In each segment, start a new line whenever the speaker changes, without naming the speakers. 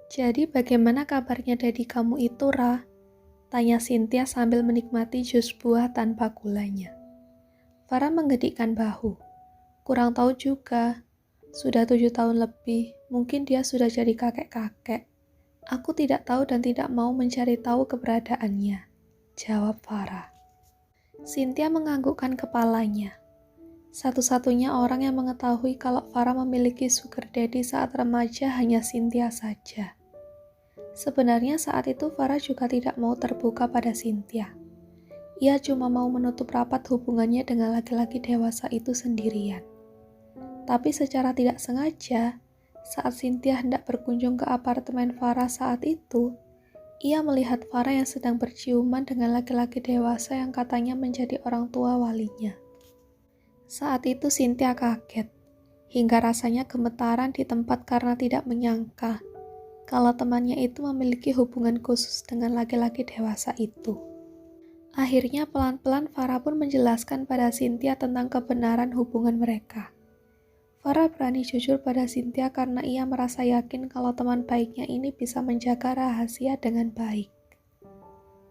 Jadi bagaimana kabarnya daddy kamu itu, Ra? Tanya Cynthia sambil menikmati jus buah tanpa gulanya. Farah menggedikkan bahu. Kurang tahu juga. Sudah 7 tahun lebih, mungkin dia sudah jadi kakek-kakek. Aku tidak tahu dan tidak mau mencari tahu keberadaannya, jawab Farah. Cynthia menganggukkan kepalanya. Satu-satunya orang yang mengetahui kalau Farah memiliki sugar daddy saat remaja hanya Cynthia saja. Sebenarnya saat itu Farah juga tidak mau terbuka pada Cynthia. Ia cuma mau menutup rapat hubungannya dengan laki-laki dewasa itu sendirian. Tapi secara tidak sengaja, saat Cynthia hendak berkunjung ke apartemen Farah saat itu, ia melihat Farah yang sedang berciuman dengan laki-laki dewasa yang katanya menjadi orang tua walinya. Saat itu Cynthia kaget, hingga rasanya gemetaran di tempat karena tidak menyangka kalau temannya itu memiliki hubungan khusus dengan laki-laki dewasa itu. Akhirnya pelan-pelan Farah pun menjelaskan pada Cynthia tentang kebenaran hubungan mereka. Farah berani jujur pada Cynthia karena ia merasa yakin kalau teman baiknya ini bisa menjaga rahasia dengan baik.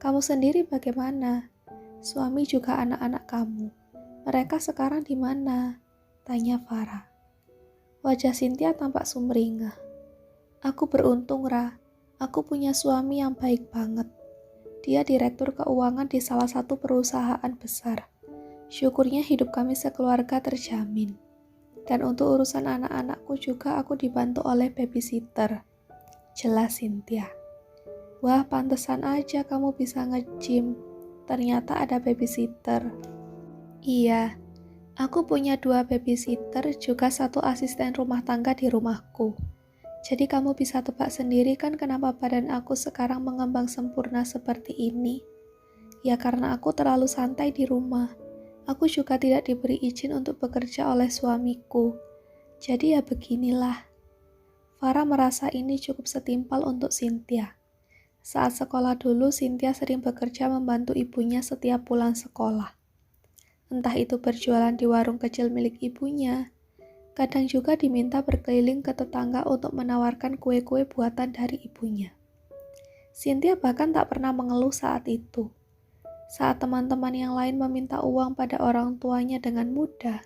Kamu sendiri bagaimana? Suami juga anak-anak kamu. Mereka sekarang di mana? Tanya Farah. Wajah Cynthia tampak sumringah. Aku beruntung, Ra. Aku punya suami yang baik banget. Dia direktur keuangan di salah satu perusahaan besar. Syukurnya hidup kami sekeluarga terjamin. Dan untuk urusan anak-anakku juga aku dibantu oleh babysitter. Jelas Cynthia. Wah, pantesan aja kamu bisa nge-gym. Ternyata ada babysitter. Iya, aku punya 2 babysitter juga 1 asisten rumah tangga di rumahku. Jadi kamu bisa tebak sendiri kan kenapa badan aku sekarang mengembang sempurna seperti ini? Ya karena aku terlalu santai di rumah. Aku juga tidak diberi izin untuk bekerja oleh suamiku. Jadi ya beginilah. Farah merasa ini cukup setimpal untuk Cynthia. Saat sekolah dulu, Cynthia sering bekerja membantu ibunya setiap pulang sekolah. Entah itu berjualan di warung kecil milik ibunya, kadang juga diminta berkeliling ke tetangga untuk menawarkan kue-kue buatan dari ibunya. Cynthia bahkan tak pernah mengeluh saat itu. Saat teman-teman yang lain meminta uang pada orang tuanya dengan mudah,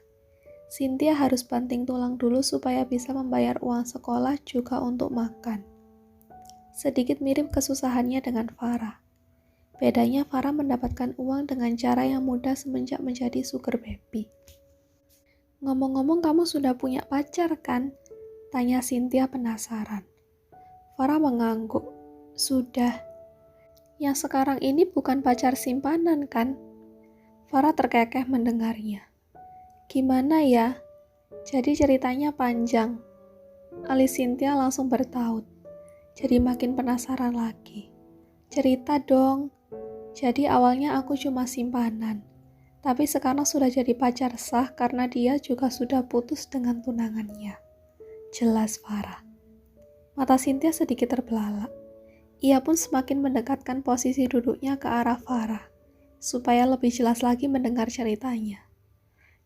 Cynthia harus banting tulang dulu supaya bisa membayar uang sekolah juga untuk makan. Sedikit mirip kesusahannya dengan Farah. Bedanya Farah mendapatkan uang dengan cara yang mudah semenjak menjadi sugar baby. Ngomong-ngomong kamu sudah punya pacar kan? Tanya Cynthia penasaran. Farah mengangguk. Sudah. Yang sekarang ini bukan pacar simpanan kan? Farah terkekeh mendengarnya. Gimana ya? Jadi ceritanya panjang. Alis Cynthia langsung bertaut. Jadi makin penasaran lagi. Cerita dong. Jadi awalnya aku cuma simpanan. Tapi sekarang sudah jadi pacar sah karena dia juga sudah putus dengan tunangannya. Jelas Farah. Mata Cynthia sedikit terbelalak. Ia pun semakin mendekatkan posisi duduknya ke arah Farah, supaya lebih jelas lagi mendengar ceritanya.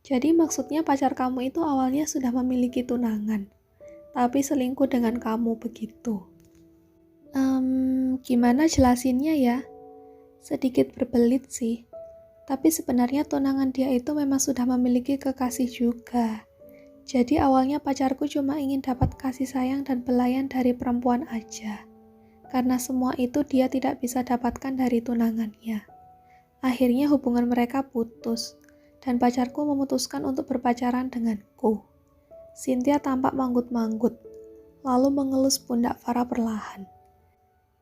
Jadi maksudnya pacar kamu itu awalnya sudah memiliki tunangan, tapi selingkuh dengan kamu begitu. Gimana jelasinnya ya? Sedikit berbelit sih. Tapi sebenarnya tunangan dia itu memang sudah memiliki kekasih juga. Jadi awalnya pacarku cuma ingin dapat kasih sayang dan belayan dari perempuan aja. Karena semua itu dia tidak bisa dapatkan dari tunangannya. Akhirnya hubungan mereka putus, dan pacarku memutuskan untuk berpacaran denganku. Cynthia tampak manggut-manggut, lalu mengelus pundak Farah perlahan.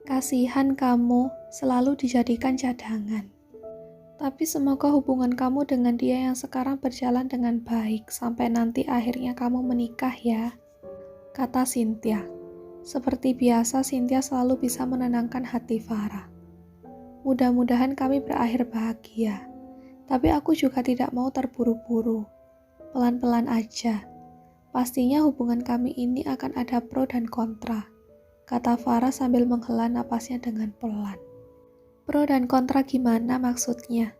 Kasihan kamu, selalu dijadikan cadangan. Tapi semoga hubungan kamu dengan dia yang sekarang berjalan dengan baik sampai nanti akhirnya kamu menikah ya, kata Cynthia. Seperti biasa, Cynthia selalu bisa menenangkan hati Farah. Mudah-mudahan kami berakhir bahagia, tapi aku juga tidak mau terburu-buru. Pelan-pelan aja. Pastinya hubungan kami ini akan ada pro dan kontra, kata Farah sambil menghela napasnya dengan pelan. Pro dan kontra gimana maksudnya?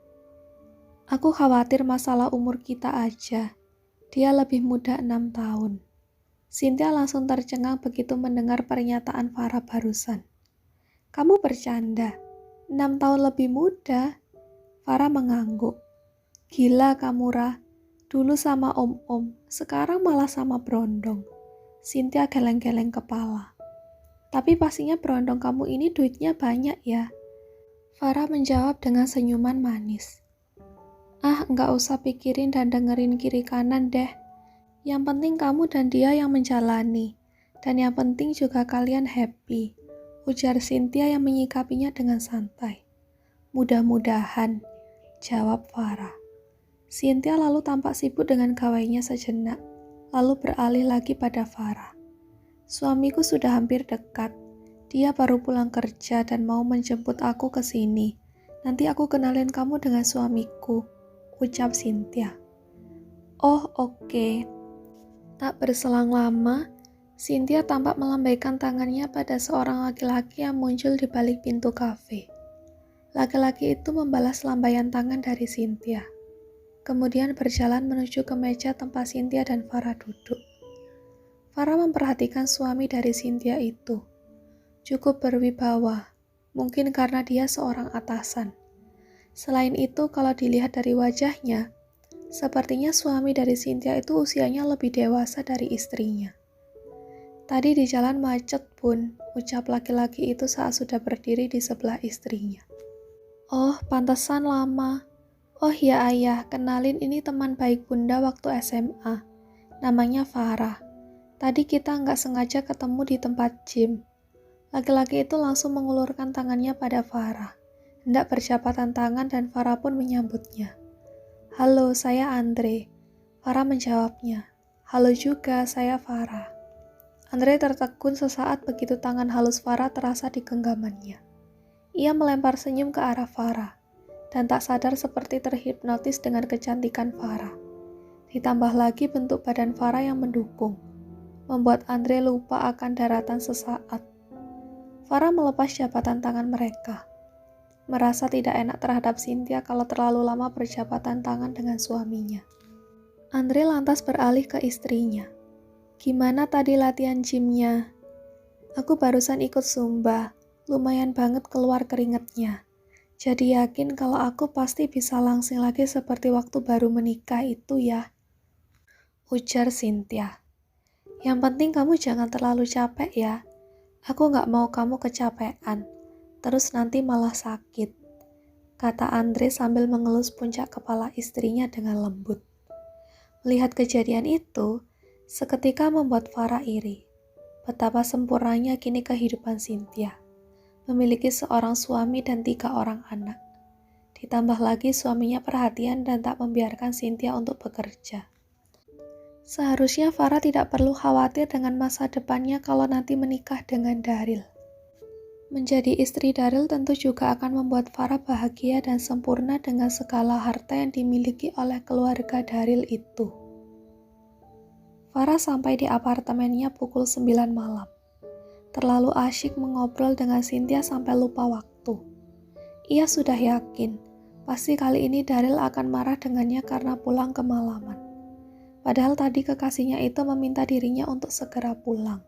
Aku khawatir masalah umur kita aja. Dia lebih muda 6 tahun. Cynthia langsung tercengang begitu mendengar pernyataan Farah barusan. Kamu bercanda? 6 tahun lebih muda? Farah mengangguk. Gila kamu, Rah. Dulu sama om-om, sekarang malah sama Brondong. Cynthia geleng-geleng kepala. Tapi pastinya Brondong kamu ini duitnya banyak ya. Farah menjawab dengan senyuman manis. Nggak usah pikirin dan dengerin kiri kanan deh. Yang penting kamu dan dia yang menjalani. Dan yang penting juga kalian happy, ujar Cynthia yang menyikapinya dengan santai. Mudah-mudahan, jawab Farah. Cynthia lalu tampak sibuk dengan gawainya sejenak, lalu beralih lagi pada Farah. Suamiku sudah hampir dekat. Dia baru pulang kerja dan mau menjemput aku ke sini. Nanti aku kenalin kamu dengan suamiku, ucap Cynthia. Oh, oke. Tak berselang lama, Cynthia tampak melambaikan tangannya pada seorang laki-laki yang muncul di balik pintu kafe. Laki-laki itu membalas lambaian tangan dari Cynthia. Kemudian berjalan menuju ke meja tempat Cynthia dan Farah duduk. Farah memperhatikan suami dari Cynthia itu. Cukup berwibawa, mungkin karena dia seorang atasan. Selain itu, kalau dilihat dari wajahnya, sepertinya suami dari Cynthia itu usianya lebih dewasa dari istrinya. Tadi di jalan macet pun, ucap laki-laki itu saat sudah berdiri di sebelah istrinya. Oh, pantesan lama. Oh ya ayah, kenalin ini teman baik bunda waktu SMA. Namanya Farah. Tadi kita nggak sengaja ketemu di tempat gym. Laki-laki itu langsung mengulurkan tangannya pada Farah. Hendak berjabatan tangan dan Farah pun menyambutnya. Halo, saya Andre. Farah menjawabnya. Halo juga, saya Farah. Andre tertegun sesaat begitu tangan halus Farah terasa di genggamannya. Ia melempar senyum ke arah Farah, dan tak sadar seperti terhipnotis dengan kecantikan Farah. Ditambah lagi bentuk badan Farah yang mendukung, membuat Andre lupa akan daratan sesaat. Farah melepas jabatan tangan mereka. Merasa tidak enak terhadap Cynthia kalau terlalu lama berjabatan tangan dengan suaminya. Andre lantas beralih ke istrinya. Gimana tadi latihan gymnya? Aku barusan ikut Zumba, lumayan banget keluar keringetnya. Jadi yakin kalau aku pasti bisa langsing lagi seperti waktu baru menikah itu ya, ujar Cynthia. Yang penting kamu jangan terlalu capek ya. Aku gak mau kamu kecapean, terus nanti malah sakit, kata Andre sambil mengelus puncak kepala istrinya dengan lembut. Melihat kejadian itu, seketika membuat Farah iri. Betapa sempurnanya kini kehidupan Cynthia, memiliki seorang suami dan 3 orang anak. Ditambah lagi suaminya perhatian dan tak membiarkan Cynthia untuk bekerja. Seharusnya Farah tidak perlu khawatir dengan masa depannya kalau nanti menikah dengan Daryl. Menjadi istri Daryl tentu juga akan membuat Farah bahagia dan sempurna dengan segala harta yang dimiliki oleh keluarga Daryl itu. Farah sampai di apartemennya pukul 9 malam. Terlalu asyik mengobrol dengan Cynthia sampai lupa waktu. Ia sudah yakin, pasti kali ini Daryl akan marah dengannya karena pulang kemalaman. Padahal tadi kekasihnya itu meminta dirinya untuk segera pulang.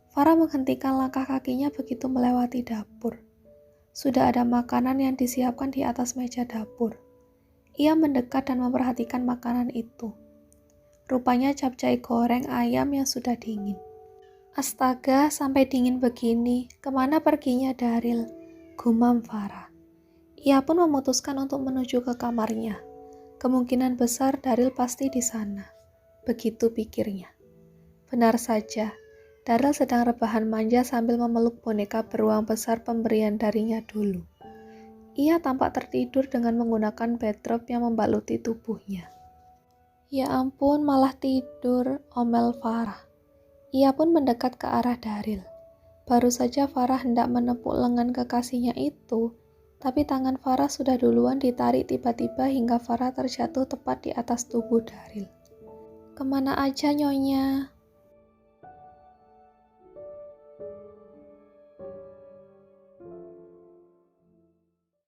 Farah menghentikan langkah kakinya begitu melewati dapur. Sudah ada makanan yang disiapkan di atas meja dapur. Ia mendekat dan memperhatikan makanan itu. Rupanya capcay goreng ayam yang sudah dingin. Astaga, sampai dingin begini, kemana perginya Daryl? Gumam Farah. Ia pun memutuskan untuk menuju ke kamarnya. Kemungkinan besar Daryl pasti di sana. Begitu pikirnya. Benar saja, Daryl sedang rebahan manja sambil memeluk boneka beruang besar pemberian darinya dulu. Ia tampak tertidur dengan menggunakan backdrop yang membaluti tubuhnya. Ya ampun, malah tidur, omel Farah. Ia pun mendekat ke arah Daryl. Baru saja Farah hendak menepuk lengan kekasihnya itu, tapi tangan Farah sudah duluan ditarik tiba-tiba hingga Farah terjatuh tepat di atas tubuh Daryl. "Kemana aja, Nyonya?"